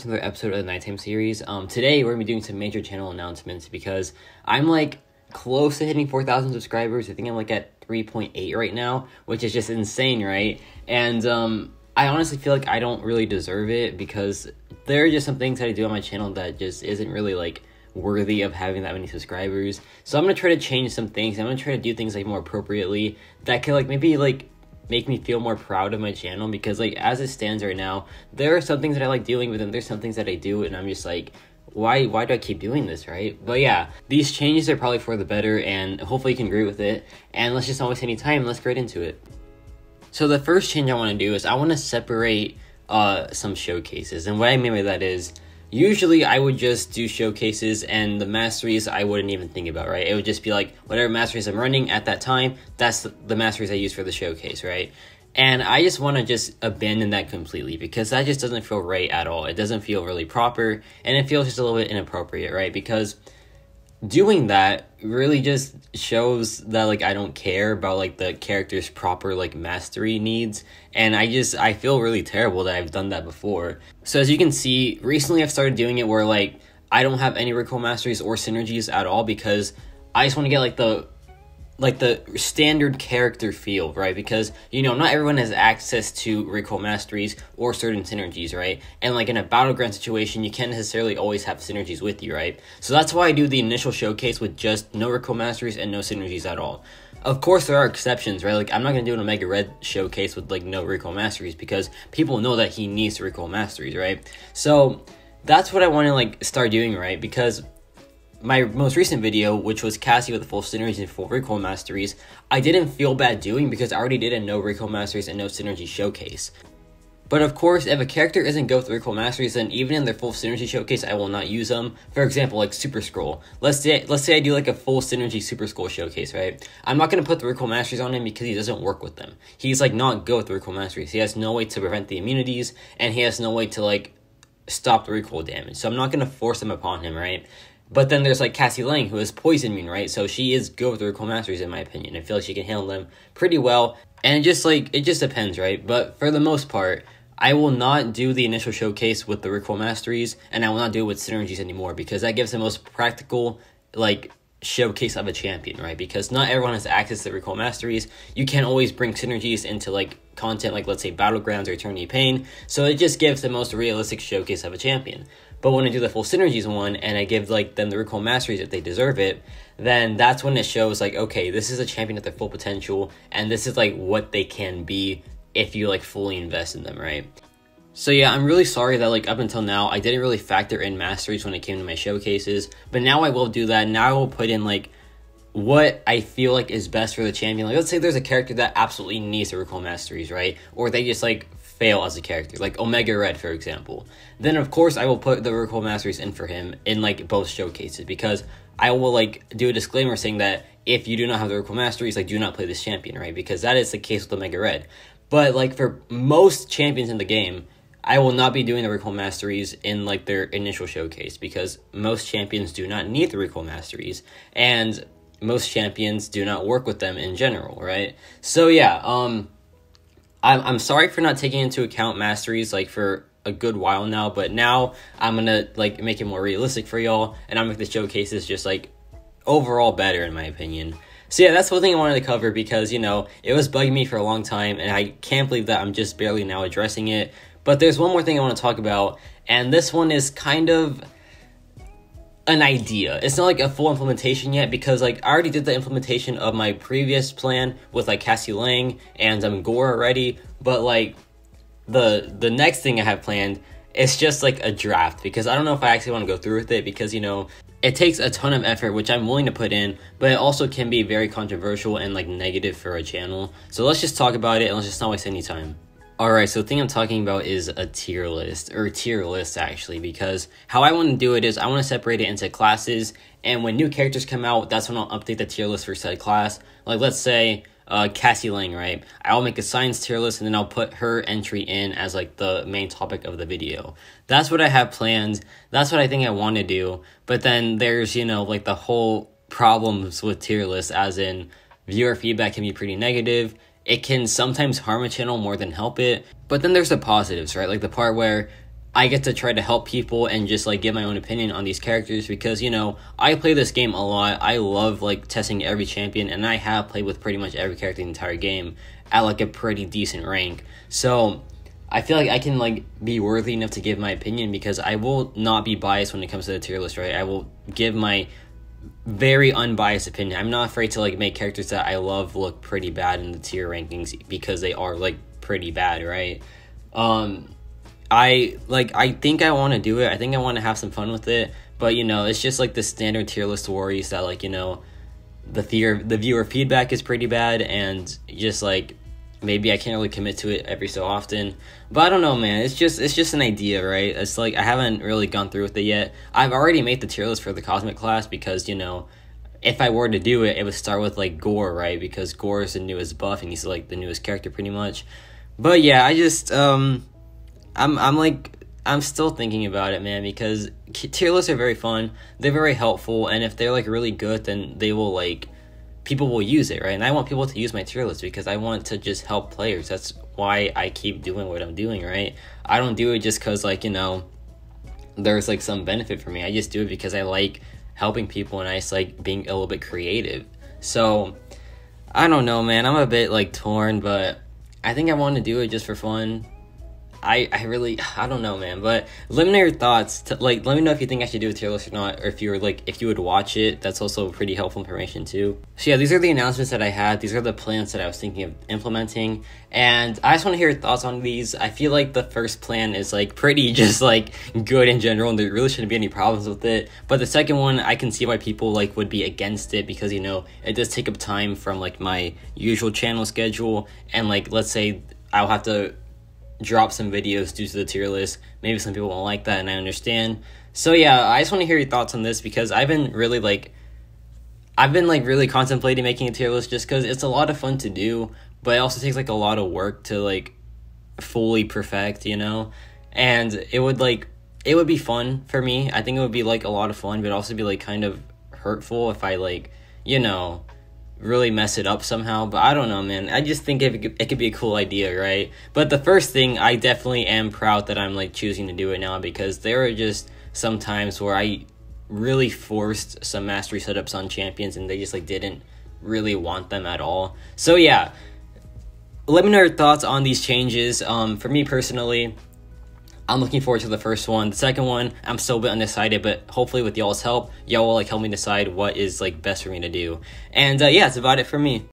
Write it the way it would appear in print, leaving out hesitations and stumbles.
to another episode of the Nighttime series. Today we're gonna be doing some major channel announcements because I'm like close to hitting 4,000 subscribers. I think I'm like at 3.8 right now, which is just insane, right? And I honestly feel like I don't really deserve it because there are just some things that I do on my channel that just isn't really like worthy of having that many subscribers. So I'm gonna try to change some things. I'm gonna try to do things like more appropriately that could like maybe like make me feel more proud of my channel, because like as it stands right now, there are some things that I like doing, but then there's some things that I do and I'm just like, why do I keep doing this, right? But yeah, these changes are probably for the better, and hopefully you can agree with it. And let's just not waste any time, let's get right into it. So the first change I want to do is I want to separate some showcases, and what I mean by that is usually I would just do showcases and the masteries I wouldn't even think about, right? It would just be like whatever masteries I'm running at that time, that's the masteries I use for the showcase, right? And I just want to just abandon that completely because that just doesn't feel right at all. It doesn't feel really proper, and it feels just a little bit inappropriate, right? Because doing that really just shows that like I don't care about like the character's proper like mastery needs, and I feel really terrible that I've done that before. So as you can see, recently I've started doing it where like I don't have any recall masteries or synergies at all because I just want to get like the standard character feel, right? Because, you know, not everyone has access to recall masteries or certain synergies, right? And like in a battleground situation, you can't necessarily always have synergies with you, right? So that's why I do the initial showcase with just no recall masteries and no synergies at all. Of course, there are exceptions, right? Like, I'm not going to do an Omega Red showcase with like no recall masteries because people know that he needs to recall masteries, right? So that's what I want to like start doing, right? Because my most recent video, which was Cassie with full synergies and full recall masteries, I didn't feel bad doing because I already did a no recall masteries and no synergy showcase. But of course, if a character isn't go with recall masteries, then even in their full synergy showcase, I will not use them. For example, like Super Scroll. Let's say I do like a full synergy Super Scroll showcase, right? I'm not going to put the recall masteries on him because he doesn't work with them. He's like not go with the recall masteries. He has no way to prevent the immunities, and he has no way to like stop the recoil damage. So I'm not going to force them upon him, right? But then there's like Cassie Lang, who is poison immune, right? So she is good with the recall masteries in my opinion. I feel like she can handle them pretty well. And it just depends, right? But for the most part, I will not do the initial showcase with the recall masteries, and I will not do it with synergies anymore because that gives the most practical like showcase of a champion, right? Because not everyone has access to recall masteries. You can't always bring synergies into like content like, let's say, Battlegrounds or Eternity Pain. So it just gives the most realistic showcase of a champion. But when I do the full synergies one and I give like them the recall masteries if they deserve it, then that's when it shows like, okay, this is a champion at their full potential, and this is like what they can be if you like fully invest in them, right? So yeah, I'm really sorry that like up until now I didn't really factor in masteries when it came to my showcases, but now I will do that. Now I will put in like what I feel like is best for the champion. Like let's say there's a character that absolutely needs the recall masteries, right? Or they just like fail as a character, like Omega Red, for example. Then of course I will put the recall masteries in for him in like both showcases, because I will like do a disclaimer saying that if you do not have the recall masteries, like do not play this champion, right? Because that is the case with Omega Red. But like for most champions in the game, I will not be doing the recall masteries in like their initial showcase because most champions do not need the recall masteries, and most champions do not work with them in general, right? So yeah, I'm sorry for not taking into account masteries like for a good while now, but now I'm gonna like make it more realistic for y'all, and I'm gonna make the showcases just like overall better in my opinion. So yeah, that's one thing I wanted to cover because, you know, it was bugging me for a long time, and I can't believe that I'm just barely now addressing it. But there's one more thing I want to talk about, and this one is kind of an idea. It's not like a full implementation yet because like I already did the implementation of my previous plan with like Cassie Lang and Gore already, but like the next thing I have planned is just like a draft, because I don't know if I actually want to go through with it because, you know, it takes a ton of effort, which I'm willing to put in, but it also can be very controversial and like negative for a channel. So let's just talk about it and let's just not waste any time. Alright, so the thing I'm talking about is a tier list, or tier list actually, because how I want to do it is I want to separate it into classes, and when new characters come out, that's when I'll update the tier list for said class. Like let's say Cassie Lang, right? I'll make a science tier list and then I'll put her entry in as like the main topic of the video. That's what I have planned. That's what I think I want to do. But then there's, you know, like the whole problems with tier lists, as in viewer feedback can be pretty negative. It can sometimes harm a channel more than help it. But then there's the positives, right? Like the part where I get to try to help people and just like give my own opinion on these characters, because you know I play this game a lot. I love like testing every champion, and I have played with pretty much every character in the entire game at like a pretty decent rank. So I feel like I can like be worthy enough to give my opinion, because I will not be biased when it comes to the tier list, right? I will give my very unbiased opinion. I'm not afraid to like make characters that I love look pretty bad in the tier rankings, because they are like pretty bad, right? I think I want to do it. I think I want to have some fun with it, but you know, it's just like the standard tier list worries that like, you know, the viewer feedback is pretty bad, and just like maybe I can't really commit to it every so often. But I don't know, man. It's just an idea, right? It's like I haven't really gone through with it yet. I've already made the tier list for the cosmic class, because you know, if I were to do it, it would start with like Gore, right? Because Gore is the newest buff and he's like the newest character pretty much. But yeah, I just I'm still thinking about it, man, because tier lists are very fun. They're very helpful, and if they're like really good, then they will like, people will use it, right? And I want people to use my tier list because I want to just help players. That's why I keep doing what I'm doing, right? I don't do it just because like, you know, there's like some benefit for me. I just do it because I like helping people, and I just like being a little bit creative. So I don't know, man. I'm a bit like torn, but I think I want to do it just for fun. I don't know, man, but let me know your thoughts. Let me know if you think I should do a tier list or not, or if you would watch it. That's also pretty helpful information too. So yeah, these are the announcements that I had. These are the plans that I was thinking of implementing, and I just want to hear your thoughts on these. I feel like the first plan is like pretty just like good in general, and there really shouldn't be any problems with it. But the second one, I can see why people like would be against it, because you know, it does take up time from like my usual channel schedule, and like let's say I'll have to drop some videos due to the tier list. Maybe some people won't like that, and I understand. So yeah, I just want to hear your thoughts on this, because I've been really contemplating making a tier list, just because it's a lot of fun to do, but it also takes like a lot of work to like fully perfect, you know. And it would be fun for me. I think it would be like a lot of fun, but also be like kind of hurtful if I like, you know, really mess it up somehow. But I don't know, man. I just think it could be a cool idea, right? But the first thing, I definitely am proud that I'm like choosing to do it now, because there are just some times where I really forced some mastery setups on champions, and they just like didn't really want them at all. So yeah, let me know your thoughts on these changes. For me personally, I'm looking forward to the first one. The second one, I'm still a bit undecided, but hopefully with y'all's help, y'all will like help me decide what is like best for me to do. And yeah, that's about it for me.